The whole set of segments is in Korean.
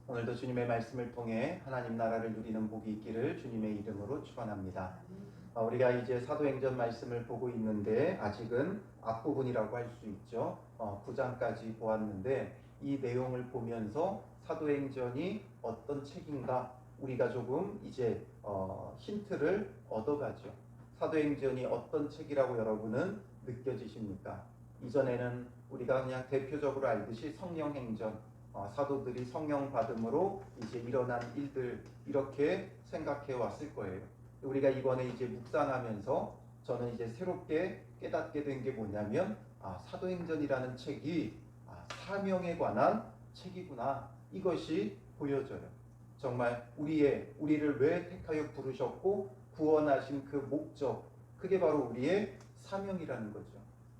오늘도 주님의 말씀을 통해 하나님 나라를 누리는 복이 있기를 주님의 이름으로 축원합니다. 우리가 이제 사도행전 말씀을 보고 있는데 아직은 앞부분이라고 할 수 있죠. 9장까지 보았는데 이 내용을 보면서 사도행전이 어떤 책인가 우리가 조금 이제 힌트를 얻어가죠. 사도행전이 어떤 책이라고 여러분은 느껴지십니까? 이전에는 우리가 그냥 대표적으로 알듯이 성령행전, 사도들이 성령 받음으로 이제 일어난 일들 이렇게 생각해 왔을 거예요. 우리가 이번에 이제 묵상하면서 저는 이제 새롭게 깨닫게 된 게 뭐냐면 사도행전이라는 책이 사명에 관한 책이구나, 이것이 보여져요. 정말 우리를 왜 택하여 부르셨고 구원하신 그 목적, 그게 바로 우리의 사명이라는 거죠.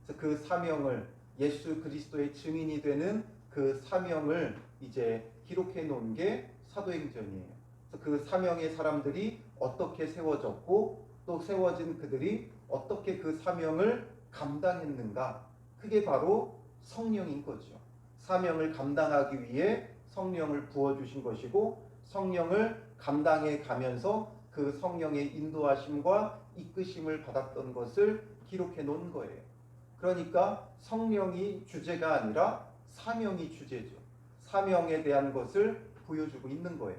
그래서 그 사명을, 예수 그리스도의 증인이 되는 그 사명을 이제 기록해 놓은 게 사도행전이에요. 그래서 그 사명의 사람들이 어떻게 세워졌고 또 세워진 그들이 어떻게 그 사명을 감당했는가, 그게 바로 성령인 거죠. 사명을 감당하기 위해 성령을 부어주신 것이고 성령을 감당해 가면서 그 성령의 인도하심과 이끄심을 받았던 것을 기록해 놓은 거예요. 그러니까 성령이 주제가 아니라 사명이 주제죠. 사명에 대한 것을 보여주고 있는 거예요.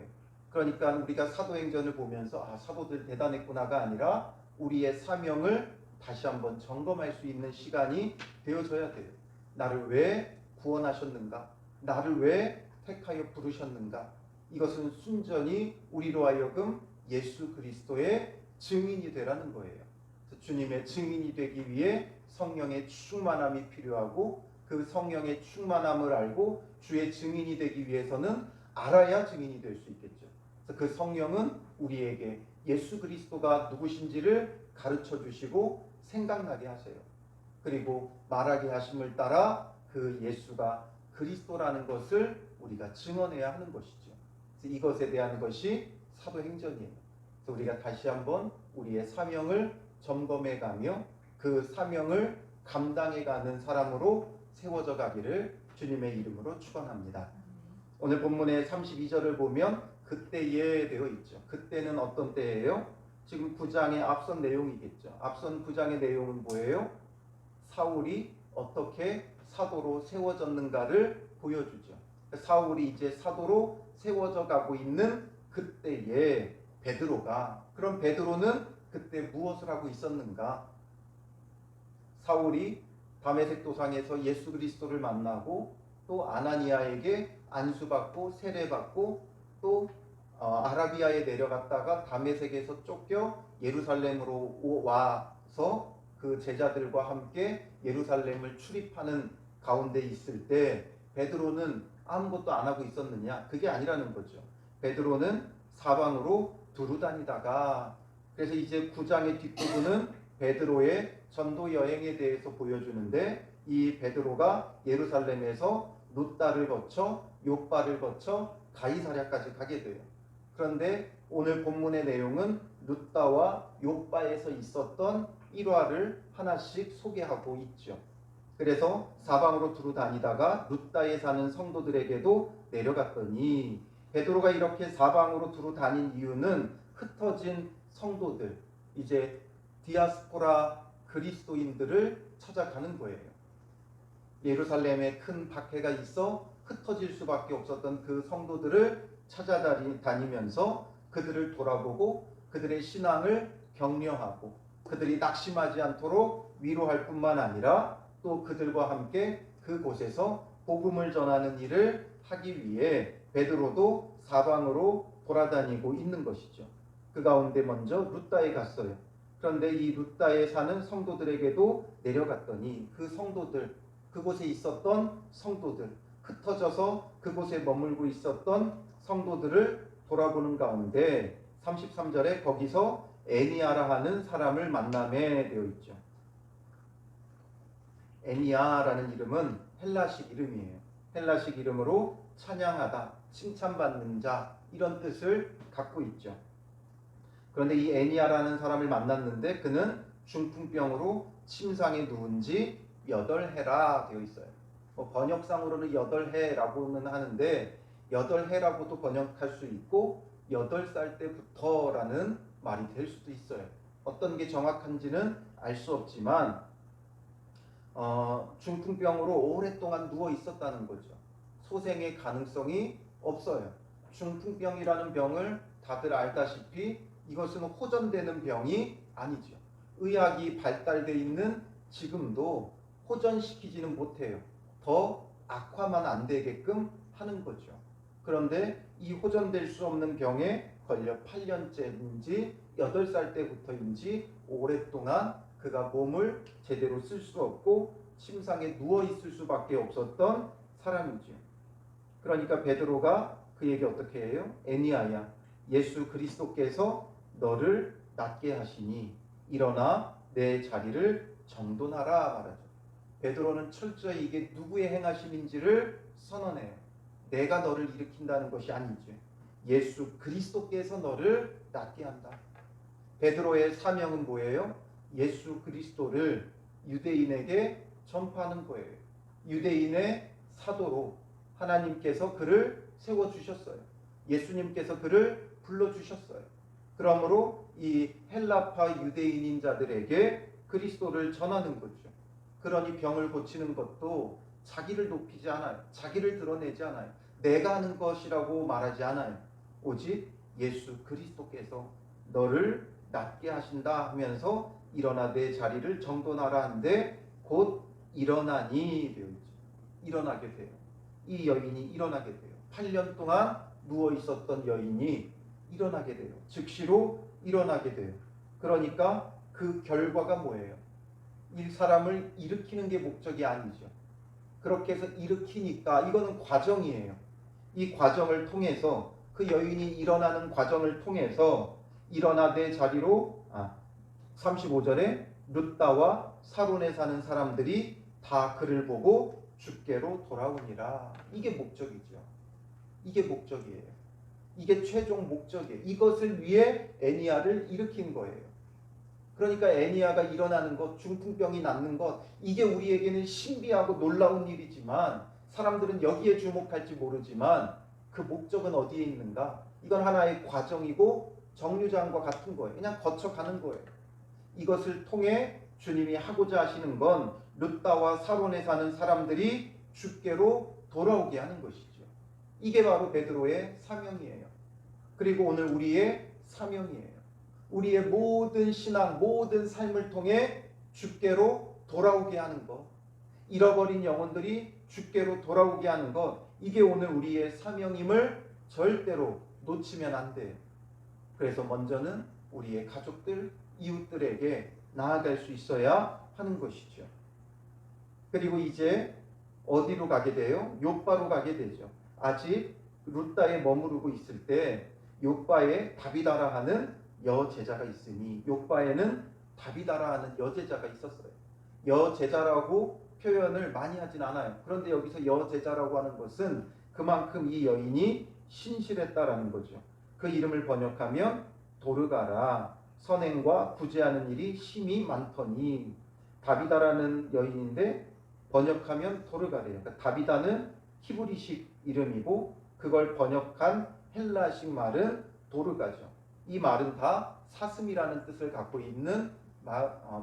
그러니까 우리가 사도행전을 보면서 사도들 대단했구나가 아니라 우리의 사명을 다시 한번 점검할 수 있는 시간이 되어져야 돼요. 나를 왜 구원하셨는가? 나를 왜 택하여 부르셨는가? 이것은 순전히 우리로 하여금 예수 그리스도의 증인이 되라는 거예요. 주님의 증인이 되기 위해 성령의 충만함이 필요하고 그 성령의 충만함을 알고 주의 증인이 되기 위해서는 알아야 증인이 될 수 있겠죠. 그래서 그 성령은 우리에게 예수 그리스도가 누구신지를 가르쳐 주시고 생각나게 하세요. 그리고 말하게 하심을 따라 그 예수가 그리스도라는 것을 우리가 증언해야 하는 것이죠. 그래서 이것에 대한 것이 사도행전이에요. 그래서 우리가 다시 한번 우리의 사명을 점검해 가며 그 사명을 감당해 가는 사람으로 세워져 가기를 주님의 이름으로 축원합니다. 오늘 본문의 32절을 보면 그때에 되어 있죠. 그때는 어떤 때예요? 지금 9장의 앞선 내용이겠죠. 앞선 9장의 내용은 뭐예요? 사울이 어떻게 사도로 세워졌는가를 보여주죠. 사울이 이제 사도로 세워져 가고 있는 그때에 그럼 베드로는 그때 무엇을 하고 있었는가? 사울이 다메섹 도상에서 예수 그리스도를 만나고 또 아나니아에게 안수받고 세례받고 또 아라비아에 내려갔다가 다메섹에서 쫓겨 예루살렘으로 와서 그 제자들과 함께 예루살렘을 출입하는 가운데 있을 때 베드로는 아무것도 안 하고 있었느냐? 그게 아니라는 거죠. 베드로는 사방으로 두루 다니다가, 그래서 이제 9장의 뒷부분은 베드로의 전도 여행에 대해서 보여주는데 이 베드로가 예루살렘에서 룻다를 거쳐 욥바를 거쳐 가이사랴까지 가게 돼요. 그런데 오늘 본문의 내용은 룻다와 욥바에서 있었던 일화를 하나씩 소개하고 있죠. 그래서 사방으로 두루 다니다가 룻다에 사는 성도들에게도 내려갔더니, 베드로가 이렇게 사방으로 두루 다닌 이유는 흩어진 성도들, 이제 디아스포라 그리스도인들을 찾아가는 거예요. 예루살렘에 큰 박해가 있어 흩어질 수밖에 없었던 그 성도들을 찾아다니면서 그들을 돌아보고 그들의 신앙을 격려하고 그들이 낙심하지 않도록 위로할 뿐만 아니라 또 그들과 함께 그곳에서 복음을 전하는 일을 하기 위해 베드로도 사방으로 돌아다니고 있는 것이죠. 그 가운데 먼저 룻다에 갔어요. 그런데 이 룻다에 사는 성도들에게도 내려갔더니 그 성도들, 그곳에 있었던 성도들, 흩어져서 그곳에 머물고 있었던 성도들을 돌아보는 가운데 33절에 거기서 애니아라 하는 사람을 만나게 되어 있죠. 애니아라는 이름은 헬라식 이름이에요. 헬라식 이름으로 찬양하다, 칭찬받는 자, 이런 뜻을 갖고 있죠. 그런데 이 애니아라는 사람을 만났는데 그는 중풍병으로 침상에 누운 지 8해라 되어 있어요. 번역상으로는 8해라고는 하는데 여덟 해라고도 번역할 수 있고 8살 때부터라는 말이 될 수도 있어요. 어떤 게 정확한지는 알 수 없지만 중풍병으로 오랫동안 누워 있었다는 거죠. 소생의 가능성이 없어요. 중풍병이라는 병을 다들 알다시피 이것은 호전되는 병이 아니죠. 의학이 발달되어 있는 지금도 호전시키지는 못해요. 더 악화만 안 되게끔 하는 거죠. 그런데 이 호전될 수 없는 병에 걸려 8년째인지 8살 때부터인지 오랫동안 그가 몸을 제대로 쓸 수 없고 침상에 누워 있을 수밖에 없었던 사람이죠. 그러니까 베드로가 그에게 어떻게 해요? 애니아야, 예수 그리스도께서 너를 낫게 하시니 일어나 내 자리를 정돈하라 말하죠. 베드로는 철저히 이게 누구의 행하심인지를 선언해요. 내가 너를 일으킨다는 것이 아니죠. 예수 그리스도께서 너를 낫게 한다. 베드로의 사명은 뭐예요? 예수 그리스도를 유대인에게 전파하는 거예요. 유대인의 사도로 하나님께서 그를 세워주셨어요. 예수님께서 그를 불러주셨어요. 그러므로 이 헬라파 유대인인 자들에게 그리스도를 전하는 거죠. 그러니 병을 고치는 것도 자기를 높이지 않아요. 자기를 드러내지 않아요. 내가 하는 것이라고 말하지 않아요. 오직 예수 그리스도께서 너를 낫게 하신다 하면서 일어나 내 자리를 정돈하라 한데 곧 일어나니 되어 있죠. 일어나게 돼요. 이 여인이 일어나게 돼요. 8년 동안 누워 있었던 여인이 일어나게 돼요. 즉시로 일어나게 돼요. 그러니까 그 결과가 뭐예요? 이 사람을 일으키는 게 목적이 아니죠. 그렇게 해서 일으키니까 이거는 과정이에요. 이 과정을 통해서 그 여인이 일어나는 과정을 통해서 일어나 내 자리로 35절에 룻다와 사론에 사는 사람들이 다 그를 보고 주께로 돌아오니라. 이게 목적이죠. 이게 목적이에요. 이게 최종 목적이에요. 이것을 위해 애니아를 일으킨 거예요. 그러니까 애니아가 일어나는 것, 중풍병이 낫는 것, 이게 우리에게는 신비하고 놀라운 일이지만 사람들은 여기에 주목할지 모르지만 그 목적은 어디에 있는가? 이건 하나의 과정이고 정류장과 같은 거예요. 그냥 거쳐가는 거예요. 이것을 통해 주님이 하고자 하시는 건 룻다와 사론에 사는 사람들이 주께로 돌아오게 하는 것이죠. 이게 바로 베드로의 사명이에요. 그리고 오늘 우리의 사명이에요. 우리의 모든 신앙, 모든 삶을 통해 주께로 돌아오게 하는 것, 잃어버린 영혼들이 주께로 돌아오게 하는 것, 이게 오늘 우리의 사명임을 절대로 놓치면 안 돼요. 그래서 먼저는 우리의 가족들, 이웃들에게 나아갈 수 있어야 하는 것이죠. 그리고 이제 어디로 가게 돼요? 욥바로 가게 되죠. 아직 룻다에 머무르고 있을 때 욥바에 다비다라 하는 여제자가 있으니, 욥바에는 다비다라 하는 여제자가 있었어요. 여제자라고 표현을 많이 하진 않아요. 그런데 여기서 여제자라고 하는 것은 그만큼 이 여인이 신실했다라는 거죠. 그 이름을 번역하면 도르가라, 선행과 구제하는 일이 심히 많더니. 다비다라는 여인인데 번역하면 도르가래요. 그러니까 다비다는 히브리식 이름이고 그걸 번역한 헬라식 말은 도르가죠. 이 말은 다 사슴이라는 뜻을 갖고 있는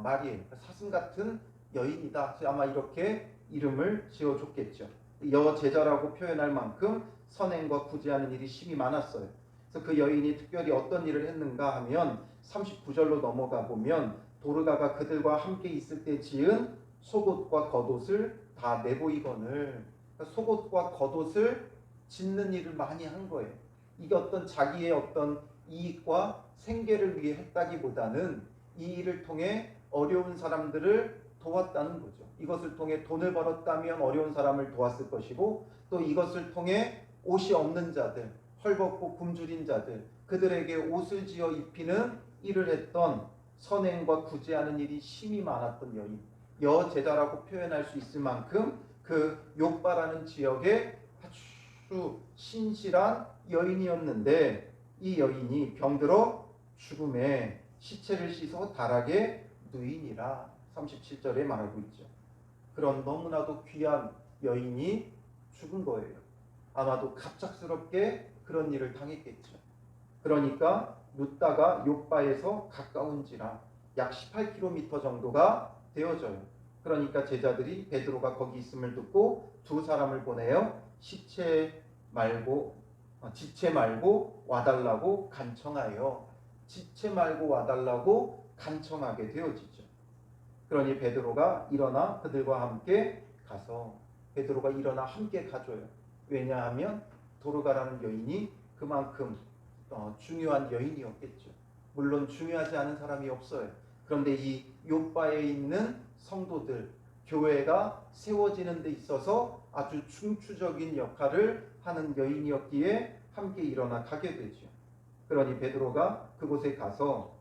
말이에요. 사슴 같은 여인이다. 아마 이렇게 이름을 지어줬겠죠. 여제자라고 표현할 만큼 선행과 구제하는 일이 심히 많았어요. 그래서 그 여인이 특별히 어떤 일을 했는가 하면 39절로 넘어가 보면 도르가가 그들과 함께 있을 때 지은 속옷과 겉옷을 다 내보이거늘. 그러니까 속옷과 겉옷을 짓는 일을 많이 한 거예요. 이게 어떤 자기의 어떤 이익과 생계를 위해 했다기보다는 이 일을 통해 어려운 사람들을 도왔다는 거죠. 이것을 통해 돈을 벌었다면 어려운 사람을 도왔을 것이고, 또 이것을 통해 옷이 없는 자들, 헐벗고 굶주린 자들, 그들에게 옷을 지어 입히는 일을 했던, 선행과 구제하는 일이 심히 많았던 여인, 여제자라고 표현할 수 있을 만큼 그 욥바라는 지역에 아주 신실한 여인이었는데, 이 여인이 병들어 죽음에 시체를 씻어 다락에 누이니라 37절에 말하고 있죠. 그런 너무나도 귀한 여인이 죽은 거예요. 아마도 갑작스럽게 그런 일을 당했겠죠. 그러니까 눕다가 욥바에서 가까운지라 약 18km 정도가 되어져요. 그러니까 제자들이 베드로가 거기 있음을 듣고 두 사람을 보내어 지체 말고 와달라고 간청하여 지체 말고 와달라고 간청하게 되어지죠. 그러니 베드로가 일어나 그들과 함께 가서 베드로가 일어나 함께 가줘요. 왜냐하면 도르가라는 여인이 그만큼 중요한 여인이었겠죠. 물론 중요하지 않은 사람이 없어요. 그런데 이 욥바에 있는 성도들, 교회가 세워지는 데 있어서 아주 중추적인 역할을 하는 여인이었기에 함께 일어나 가게 되죠. 그러니 베드로가 그곳에 가서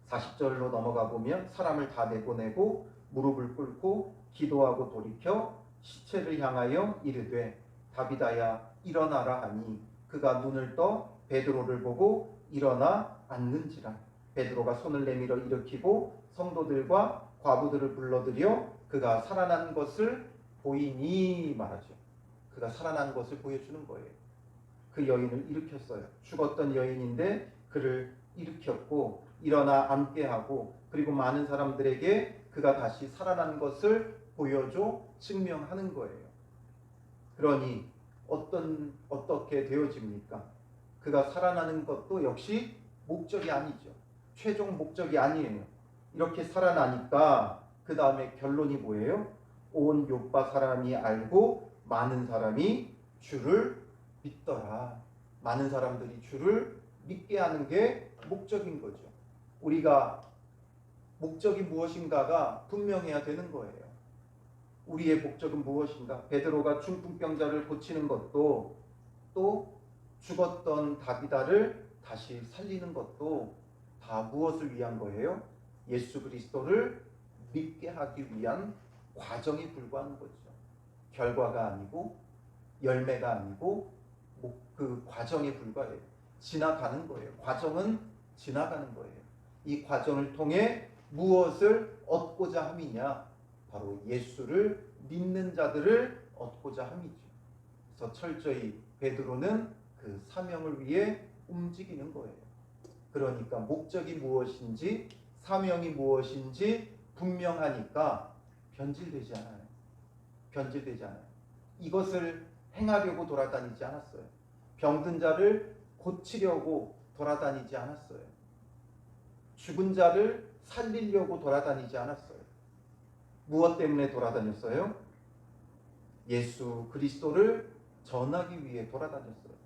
40절로 넘어가 보면 사람을 다 내보내고 무릎을 꿇고 기도하고 돌이켜 시체를 향하여 이르되 다비다야 일어나라 하니 그가 눈을 떠 베드로를 보고 일어나 앉는지라. 베드로가 손을 내밀어 일으키고 성도들과 과부들을 불러들여 그가 살아난 것을 보이니 말하죠. 그가 살아난 것을 보여주는 거예요. 그 여인을 일으켰어요. 죽었던 여인인데 그를 일으켰고 일어나 앉게 하고 그리고 많은 사람들에게 그가 다시 살아난 것을 보여줘 증명하는 거예요. 그러니 어떻게 되어집니까? 그가 살아나는 것도 역시 목적이 아니죠. 최종 목적이 아니에요. 이렇게 살아나니까 그 다음에 결론이 뭐예요? 온 욥바 사람이 알고 많은 사람이 주를 믿더라. 많은 사람들이 주를 믿게 하는 게 목적인 거죠. 우리가 목적이 무엇인가가 분명해야 되는 거예요. 우리의 목적은 무엇인가? 베드로가 중풍병자를 고치는 것도 또 죽었던 다비다를 다시 살리는 것도 다 무엇을 위한 거예요? 예수 그리스도를 믿게 하기 위한 과정에 불과한 거죠. 결과가 아니고 열매가 아니고 그 과정에 불과해요. 지나가는 거예요. 과정은 지나가는 거예요. 이 과정을 통해 무엇을 얻고자 함이냐? 바로 예수를 믿는 자들을 얻고자 함이죠. 그래서 철저히 베드로는 그 사명을 위해 움직이는 거예요. 그러니까 목적이 무엇인지 사명이 무엇인지 분명하니까 변질되지 않아요. 변질되지 않아요. 이것을 행하려고 돌아다니지 않았어요. 병든 자를 고치려고 돌아다니지 않았어요. 죽은 자를 살리려고 돌아다니지 않았어요. 무엇 때문에 돌아다녔어요? 예수 그리스도를 전하기 위해 돌아다녔어요.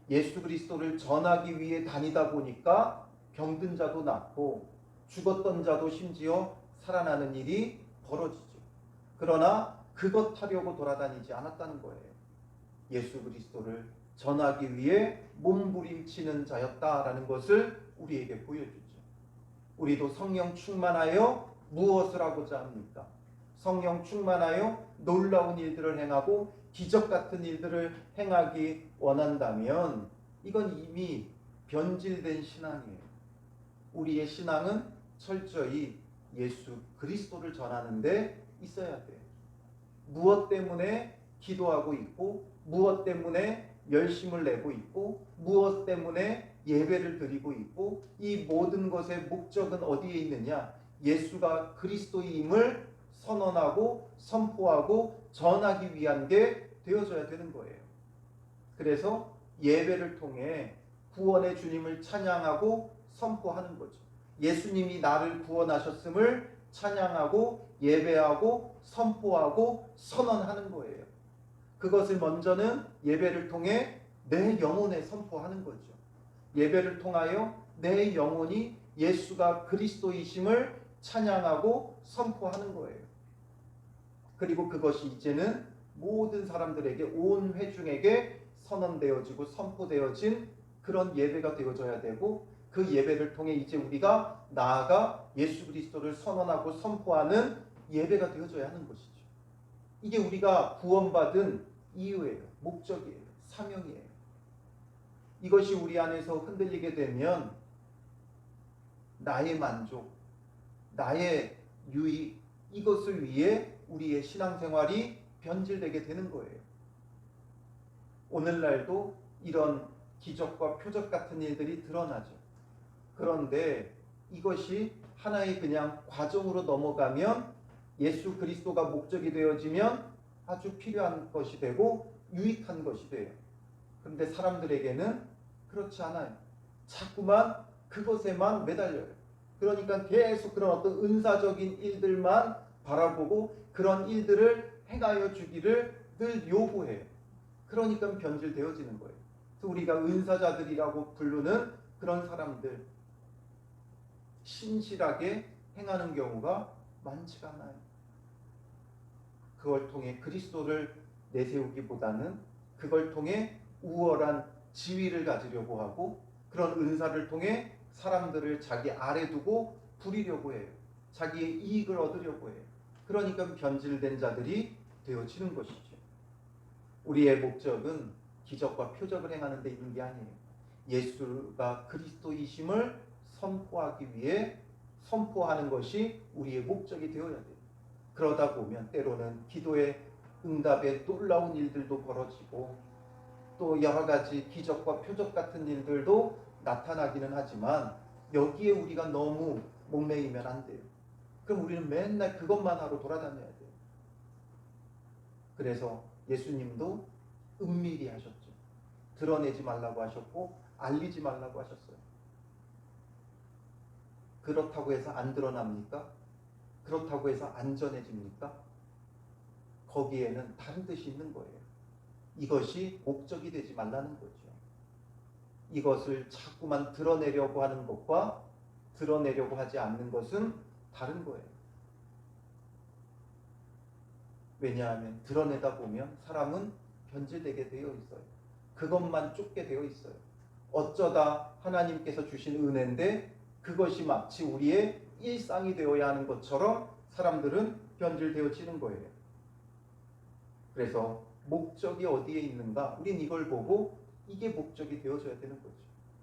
예수 그리스도를 전하기 위해 다니다 보니까 병든 자도 낫고 죽었던 자도 심지어 살아나는 일이 벌어지죠. 그러나 그것 하려고 돌아다니지 않았다는 거예요. 예수 그리스도를 전하기 위해 몸부림치는 자였다라는 것을 우리에게 보여주죠. 우리도 성령 충만하여 무엇을 하고자 합니까? 성령 충만하여 놀라운 일들을 행하고 기적 같은 일들을 행하기 원한다면 이건 이미 변질된 신앙이에요. 우리의 신앙은 철저히 예수 그리스도를 전하는 데 있어야 돼요. 무엇 때문에 기도하고 있고 무엇 때문에 열심을 내고 있고 무엇 때문에 예배를 드리고 있고 이 모든 것의 목적은 어디에 있느냐? 예수가 그리스도임을 선언하고 선포하고 전하기 위한 게 되어져야 되는 거예요. 그래서 예배를 통해 구원의 주님을 찬양하고 선포하는 거죠. 예수님이 나를 구원하셨음을 찬양하고 예배하고 선포하고 선언하는 거예요. 그것을 먼저는 예배를 통해 내 영혼에 선포하는 거죠. 예배를 통하여 내 영혼이 예수가 그리스도이심을 찬양하고 선포하는 거예요. 그리고 그것이 이제는 모든 사람들에게 온 회중에게 선언되어지고 선포되어진 그런 예배가 되어져야 되고 그 예배를 통해 이제 우리가 나아가 예수 그리스도를 선언하고 선포하는 예배가 되어져야 하는 것이죠. 이게 우리가 구원받은 이유예요. 목적이에요. 사명이에요. 이것이 우리 안에서 흔들리게 되면 나의 만족, 나의 유익 이것을 위해 우리의 신앙생활이 변질되게 되는 거예요. 오늘날도 이런 기적과 표적 같은 일들이 드러나죠. 그런데 이것이 하나의 그냥 과정으로 넘어가면 예수 그리스도가 목적이 되어지면 아주 필요한 것이 되고 유익한 것이 돼요. 그런데 사람들에게는 그렇지 않아요. 자꾸만 그것에만 매달려요. 그러니까 계속 그런 어떤 은사적인 일들만 바라보고 그런 일들을 행하여 주기를 늘 요구해요. 그러니까 변질되어지는 거예요. 그래서 우리가 은사자들이라고 부르는 그런 사람들, 신실하게 행하는 경우가 많지가 않아요. 그걸 통해 그리스도를 내세우기보다는 그걸 통해 우월한 지위를 가지려고 하고 그런 은사를 통해 사람들을 자기 아래 두고 부리려고 해요. 자기의 이익을 얻으려고 해요. 그러니까 변질된 자들이 되어지는 것이죠. 우리의 목적은 기적과 표적을 행하는 데 있는 게 아니에요. 예수가 그리스도이심을 선포하기 위해 선포하는 것이 우리의 목적이 되어야 돼요. 그러다 보면 때로는 기도의 응답에 놀라운 일들도 벌어지고 또 여러 가지 기적과 표적 같은 일들도 나타나기는 하지만 여기에 우리가 너무 목매이면 안 돼요. 그럼 우리는 맨날 그것만 하러 돌아다녀야 돼요. 그래서 예수님도 은밀히 하셨죠. 드러내지 말라고 하셨고 알리지 말라고 하셨어요. 그렇다고 해서 안 드러납니까? 그렇다고 해서 안전해집니까? 거기에는 다른 뜻이 있는 거예요. 이것이 목적이 되지 말라는 거죠. 이것을 자꾸만 드러내려고 하는 것과 드러내려고 하지 않는 것은 다른 거예요. 왜냐하면 드러내다 보면 사람은 변질되게 되어 있어요. 그것만 쫓게 되어 있어요. 어쩌다 하나님께서 주신 은혜인데 그것이 마치 우리의 일상이 되어야 하는 것처럼 사람들은 변질되어지는 거예요. 그래서 목적이 어디에 있는가? 우린 이걸 보고 이게 목적이 되어져야 되는 거죠.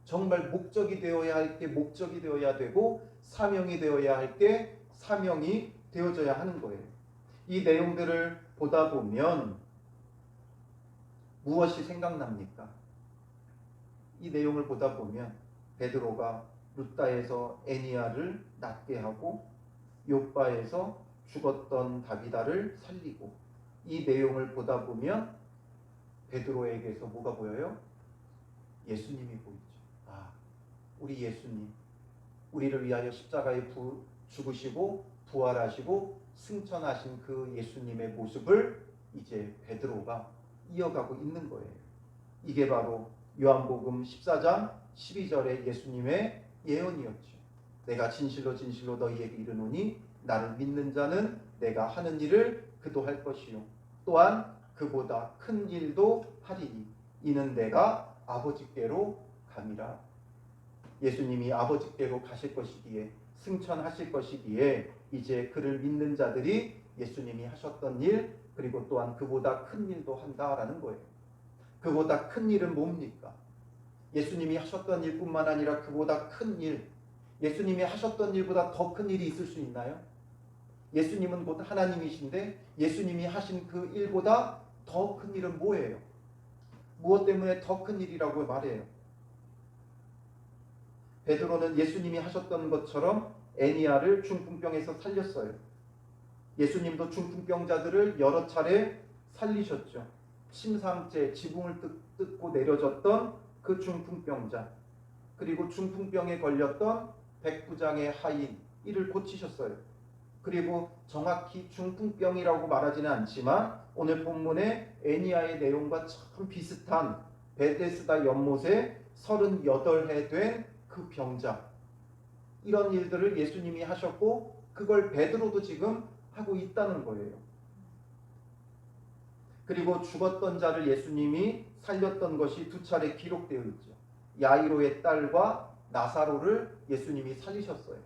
정말 목적이 되어야 할 게 목적이 되어야 되고 사명이 되어야 할 게 사명이 되어져야 하는 거예요. 이 내용들을 보다 보면 무엇이 생각납니까? 이 내용을 보다 보면 베드로가 루다에서 에니야를 낫게 하고 욥바에서 죽었던 다비다를 살리고 이 내용을 보다 보면 베드로에게서 뭐가 보여요? 예수님이 보이죠. 아, 우리 예수님, 우리를 위하여 십자가에 죽으시고 부활하시고 승천하신 그 예수님의 모습을 이제 베드로가 이어가고 있는 거예요. 이게 바로 요한복음 14장 12절의 예수님의 예언이었죠. 내가 진실로 진실로 너희에게 이르노니 나를 믿는 자는 내가 하는 일을 그도 할 것이요 또한 그보다 큰 일도 하리니 이는 내가 아버지께로 감이라. 예수님이 아버지께로 가실 것이기에 승천하실 것이기에 이제 그를 믿는 자들이 예수님이 하셨던 일 그리고 또한 그보다 큰 일도 한다라는 거예요. 그보다 큰 일은 뭡니까? 예수님이 하셨던 일뿐만 아니라 그보다 큰 일, 예수님이 하셨던 일보다 더 큰 일이 있을 수 있나요? 예수님은 곧 하나님이신데 예수님이 하신 그 일보다 더 큰 일은 뭐예요? 무엇 때문에 더 큰 일이라고 말해요? 베드로는 예수님이 하셨던 것처럼 애니야를 중풍병에서 살렸어요. 예수님도 중풍병자들을 여러 차례 살리셨죠. 침상째 지붕을 뜯고 내려졌던 그 중풍병자, 그리고 중풍병에 걸렸던 백부장의 하인 이를 고치셨어요. 그리고 정확히 중풍병이라고 말하지는 않지만 오늘 본문의 애니야의 내용과 참 비슷한 베데스다 연못에 38해 된 그 병자, 이런 일들을 예수님이 하셨고 그걸 베드로도 지금 하고 있다는 거예요. 그리고 죽었던 자를 예수님이 살렸던 것이 두 차례 기록되어 있죠. 야이로의 딸과 나사로를 예수님이 살리셨어요.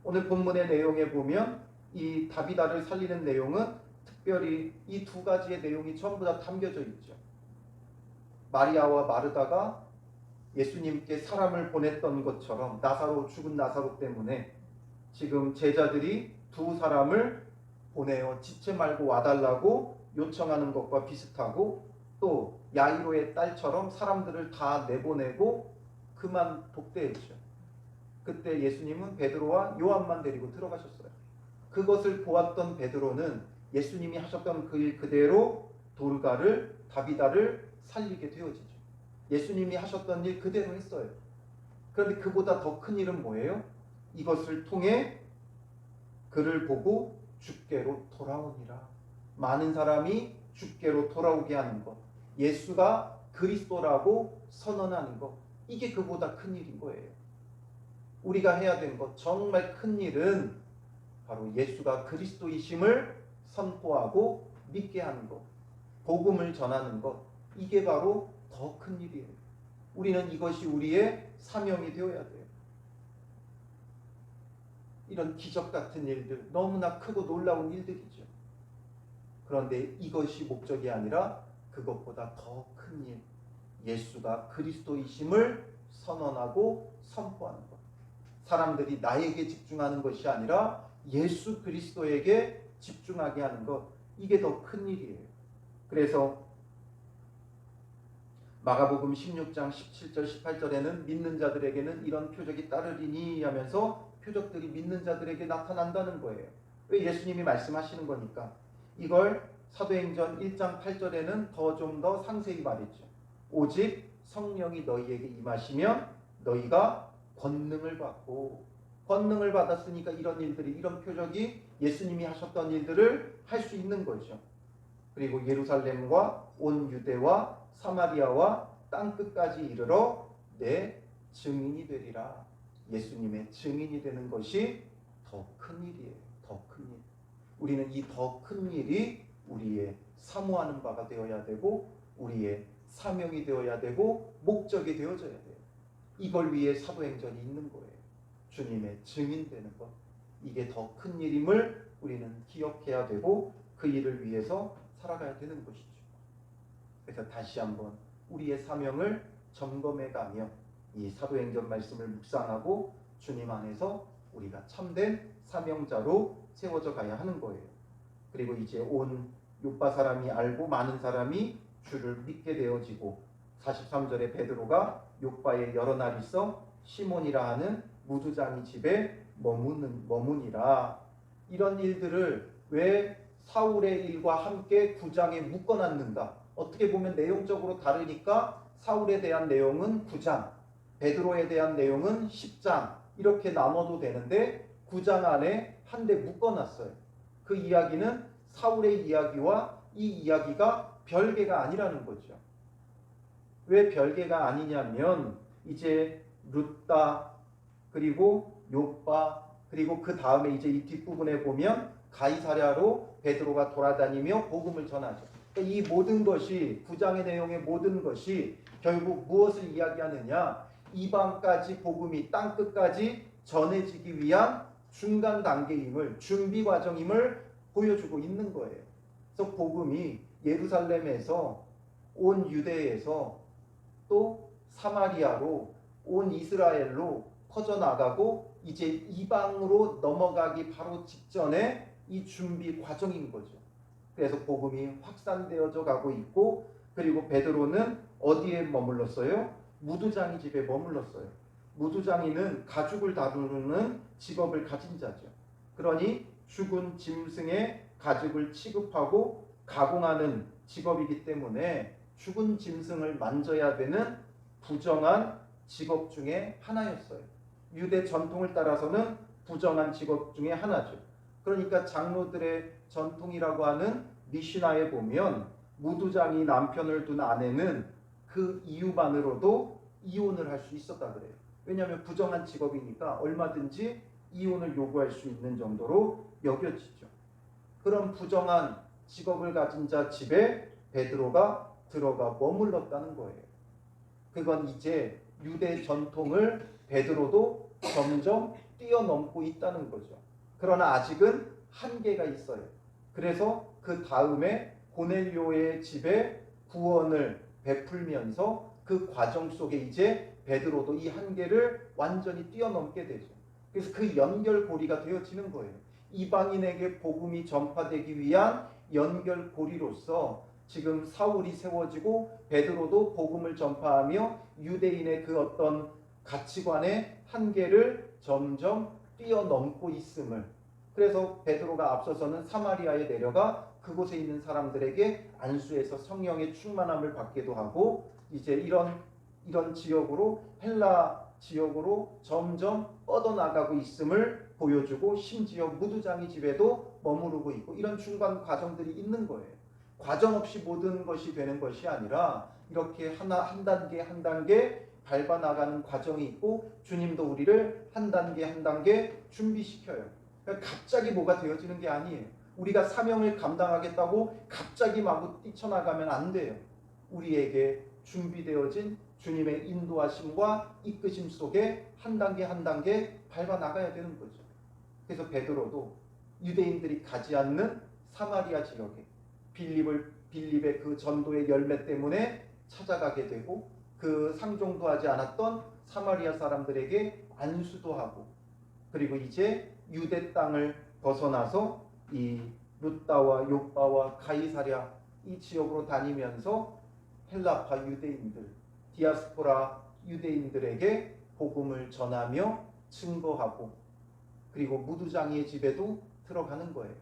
오늘 본문의 내용에 보면 이 다비다를 살리는 내용은 특별히 이 두 가지의 내용이 전부 다 담겨져 있죠. 마리아와 마르다가 예수님께 사람을 보냈던 것처럼 죽은 나사로 때문에 지금 제자들이 두 사람을 보내어 지체 말고 와달라고 요청하는 것과 비슷하고 또 야이로의 딸처럼 사람들을 다 내보내고 그만 독대했죠. 그때 예수님은 베드로와 요한만 데리고 들어가셨어요. 그것을 보았던 베드로는 예수님이 하셨던 그 일 그대로 도르가를 다비다를 살리게 되어지죠. 예수님이 하셨던 일 그대로 했어요. 그런데 그보다 더 큰 일은 뭐예요? 이것을 통해 그를 보고 주께로 돌아오니라. 많은 사람이 주께로 돌아오게 하는 것, 예수가 그리스도라고 선언하는 것, 이게 그보다 큰 일인 거예요. 우리가 해야 된 것, 정말 큰 일은 바로 예수가 그리스도이심을 선포하고 믿게 하는 것, 복음을 전하는 것, 이게 바로 더 큰 일이에요. 우리는 이것이 우리의 사명이 되어야 돼요. 이런 기적 같은 일들, 너무나 크고 놀라운 일들이죠. 그런데 이것이 목적이 아니라 그것보다 더 큰 일, 예수가 그리스도이심을 선언하고 선포하는 것. 사람들이 나에게 집중하는 것이 아니라 예수 그리스도에게 집중하게 하는 것, 이게 더 큰 일이에요. 그래서 마가복음 16장 17절 18절에는 믿는 자들에게는 이런 표적이 따르리니 하면서 표적들이 믿는 자들에게 나타난다는 거예요. 왜? 예수님이 말씀하시는 거니까. 이걸 사도행전 1장 8절에는 좀 더 상세히 말했죠. 오직 성령이 너희에게 임하시면 너희가 권능을 받고, 권능을 받았으니까 이런 일들이, 이런 표적이 예수님이 하셨던 일들을 할 수 있는 거죠. 그리고 예루살렘과 온 유대와 사마리아와 땅끝까지 이르러 내 증인이 되리라. 예수님의 증인이 되는 것이 더 큰 일이에요. 더 큰 일. 우리는 이 더 큰 일이 우리의 사모하는 바가 되어야 되고, 우리의 사명이 되어야 되고, 목적이 되어져야 돼요. 이걸 위해 사도행전이 있는 거예요. 주님의 증인 되는 것. 이게 더 큰 일임을 우리는 기억해야 되고, 그 일을 위해서 살아가야 되는 것이죠. 그래서 다시 한번 우리의 사명을 점검해가며 이 사도행전 말씀을 묵상하고 주님 안에서 우리가 참된 사명자로 세워져 가야 하는 거예요. 그리고 이제 온 요파 사람이 알고 많은 사람이 주를 믿게 되어지고, 43절에 베드로가 요파에 여러 날 있어 시몬이라 하는 무두장이 집에 머무니라. 이런 일들을 왜 사울의 일과 함께 9장에 묶어놨는가? 어떻게 보면 내용적으로 다르니까 사울에 대한 내용은 9장, 베드로에 대한 내용은 10장 이렇게 나눠도 되는데 9장 안에 한데 묶어놨어요. 그 이야기는 사울의 이야기와 이 이야기가 별개가 아니라는 거죠. 왜 별개가 아니냐면 이제 룻다, 그리고 요빠, 그리고 그 다음에 이제 이 뒷부분에 보면 가이사랴로 베드로가 돌아다니며 복음을 전하죠. 그러니까 이 모든 것이, 9장의 내용의 모든 것이 결국 무엇을 이야기하느냐? 이방까지 복음이 땅끝까지 전해지기 위한 중간 단계임을, 준비 과정임을 보여주고 있는 거예요. 그래서 복음이 예루살렘에서 온 유대에서 또 사마리아로 온 이스라엘로 퍼져나가고 이제 이방으로 넘어가기 바로 직전에 이 준비 과정인 거죠. 그래서 복음이 확산되어져 가고 있고, 그리고 베드로는 어디에 머물렀어요? 무두장이 집에 머물렀어요. 무두장이는 가죽을 다루는 직업을 가진 자죠. 그러니 죽은 짐승의 가죽을 취급하고 가공하는 직업이기 때문에 죽은 짐승을 만져야 되는 부정한 직업 중에 하나였어요. 유대 전통을 따라서는 부정한 직업 중에 하나죠. 그러니까 장로들의 전통이라고 하는 미시나에 보면 무두장이 남편을 둔 아내는 그 이유만으로도 이혼을 할 수 있었다 그래요. 왜냐하면 부정한 직업이니까 얼마든지 이혼을 요구할 수 있는 정도로 여겨지죠. 그런 부정한 직업을 가진 자 집에 베드로가 들어가 머물렀다는 거예요. 그건 이제 유대 전통을 베드로도 점점 뛰어넘고 있다는 거죠. 그러나 아직은 한계가 있어요. 그래서 그 다음에 고넬료의 집에 구원을 베풀면서 그 과정 속에 이제 베드로도 이 한계를 완전히 뛰어넘게 되죠. 그래서 그 연결고리가 되어지는 거예요. 이방인에게 복음이 전파되기 위한 연결고리로서 지금 사울이 세워지고 베드로도 복음을 전파하며 유대인의 그 어떤 가치관의 한계를 점점 뛰어넘고 있음을, 그래서 베드로가 앞서서는 사마리아에 내려가 그곳에 있는 사람들에게 안수해서 성령의 충만함을 받기도 하고, 이제 이런 지역으로, 헬라 지역으로 점점 뻗어나가고 있음을 보여주고, 심지어 무두장이 집에도 머무르고 있고, 이런 중간 과정들이 있는 거예요. 과정 없이 모든 것이 되는 것이 아니라 이렇게 한 단계 한 단계 밟아 나가는 과정이 있고, 주님도 우리를 한 단계 한 단계 준비시켜요. 그러니까 갑자기 뭐가 되어지는 게 아니에요. 우리가 사명을 감당하겠다고 갑자기 마구 뛰쳐나가면 안 돼요. 우리에게 준비되어진 주님의 인도하심과 이끄심 속에 한 단계 한 단계 밟아 나가야 되는 거죠. 그래서 베드로도 유대인들이 가지 않는 사마리아 지역에 빌립의 그 전도의 열매 때문에 찾아가게 되고, 그 상종도 하지 않았던 사마리아 사람들에게 안수도 하고, 그리고 이제 유대 땅을 벗어나서 이 루따와 요빠와 가이사랴 이 지역으로 다니면서 헬라파 유대인들, 디아스포라 유대인들에게 복음을 전하며 증거하고, 그리고 무두장이의 집에도 들어가는 거예요.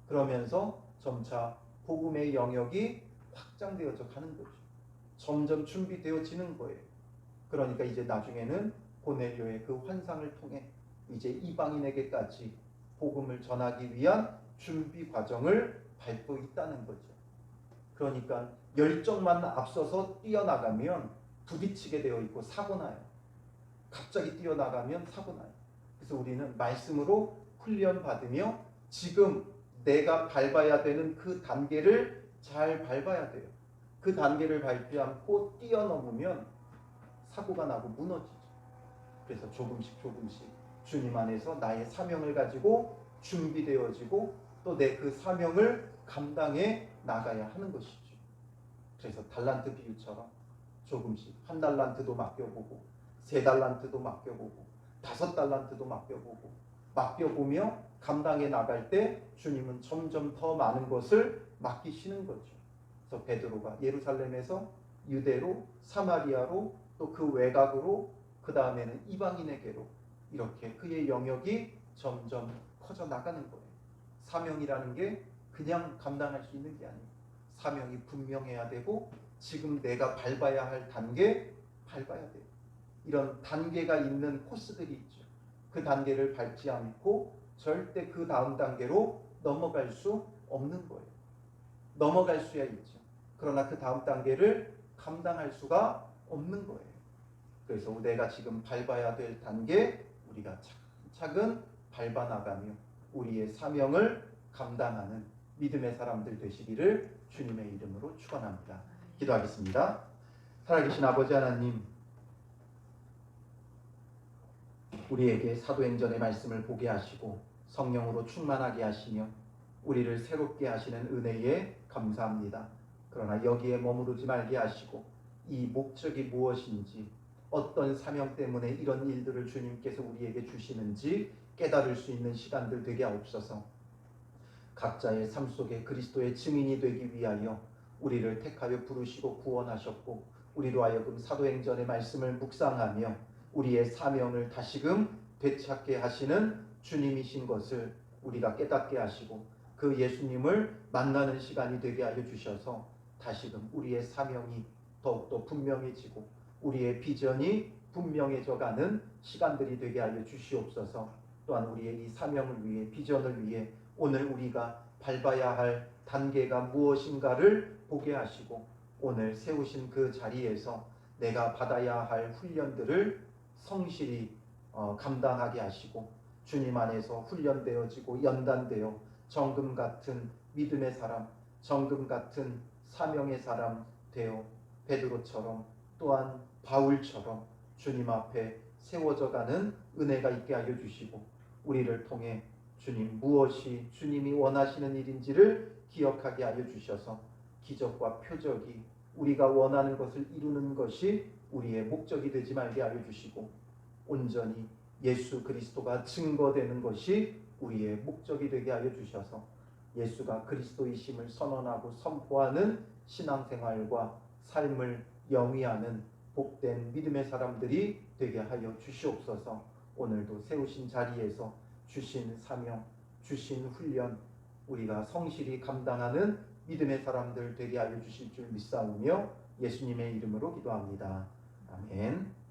그러면서 점차 복음의 영역이 확장되어져 가는 거죠. 점점 준비되어지는 거예요. 그러니까 이제 나중에는 고넬료의 그 환상을 통해 이제 이방인에게까지 복음을 전하기 위한 준비 과정을 밟고 있다는 거죠. 그러니까 열정만 앞서서 뛰어나가면 부딪히게 되어 있고 사고 나요. 갑자기 뛰어나가면 사고 나요. 그래서 우리는 말씀으로 훈련받으며 지금 내가 밟아야 되는 그 단계를 잘 밟아야 돼요. 그 단계를 밟지 않고 뛰어넘으면 사고가 나고 무너지죠. 그래서 조금씩 주님 안에서 나의 사명을 가지고 준비되어지고 또 내 그 사명을 감당해 나가야 하는 것이죠. 그래서 달란트 비유처럼 조금씩 한 달란트도 맡겨보고, 세 달란트도 맡겨보고, 5달란트도 맡겨보며 감당해 나갈 때 주님은 점점 더 많은 것을 맡기시는 거죠. 그래서 베드로가 예루살렘에서 유대로, 사마리아로, 또 그 외곽으로, 그 다음에는 이방인에게로 이렇게 그의 영역이 점점 커져 나가는 거예요. 사명이라는 게 그냥 감당할 수 있는 게 아니에요. 사명이 분명해야 되고, 지금 내가 밟아야 할 단계 밟아야 돼요. 이런 단계가 있는 코스들이 있죠. 그 단계를 밟지 않고 절대 그 다음 단계로 넘어갈 수 없는 거예요. 넘어갈 수야 있죠. 그러나 그 다음 단계를 감당할 수가 없는 거예요. 그래서 내가 지금 밟아야 될 단계 우리가 차근차근 밟아 나가며 우리의 사명을 감당하는 믿음의 사람들 되시기를 주님의 이름으로 축원합니다. 기도하겠습니다. 살아계신 아버지 하나님, 우리에게 사도행전의 말씀을 보게 하시고 성령으로 충만하게 하시며 우리를 새롭게 하시는 은혜에 감사합니다. 그러나 여기에 머무르지 말게 하시고 이 목적이 무엇인지, 어떤 사명 때문에 이런 일들을 주님께서 우리에게 주시는지 깨달을 수 있는 시간들 되게 하옵소서. 각자의 삶 속에 그리스도의 증인이 되기 위하여 우리를 택하여 부르시고 구원하셨고, 우리로 하여금 사도행전의 말씀을 묵상하며 우리의 사명을 다시금 되찾게 하시는 주님이신 것을 우리가 깨닫게 하시고, 그 예수님을 만나는 시간이 되게 하여 주셔서 다시금 우리의 사명이 더욱더 분명해지고 우리의 비전이 분명해져 가는 시간들이 되게 하여 주시옵소서. 또한 우리의 이 사명을 위해, 비전을 위해 오늘 우리가 밟아야 할 단계가 무엇인가를 보게 하시고, 오늘 세우신 그 자리에서 내가 받아야 할 훈련들을 성실히 감당하게 하시고, 주님 안에서 훈련되어지고 연단되어 정금 같은 믿음의 사람, 정금 같은 사명의 사람 되어 베드로처럼 또한 바울처럼 주님 앞에 세워져 가는 은혜가 있게 하여 주시고, 우리를 통해 주님 무엇이 주님이 원하시는 일인지를 기억하게 하여 주셔서 기적과 표적이 우리가 원하는 것을 이루는 것이 우리의 목적이 되지 말게 하여 주시고, 온전히 예수 그리스도가 증거되는 것이 우리의 목적이 되게 하여 주셔서 예수가 그리스도이심을 선언하고 선포하는 신앙생활과 삶을 영위하는 복된 믿음의 사람들이 되게 하여 주시옵소서. 오늘도 세우신 자리에서 주신 사명, 주신 훈련, 우리가 성실히 감당하는 믿음의 사람들 되게 하여 주실 줄 믿사오며 예수님의 이름으로 기도합니다. 아멘.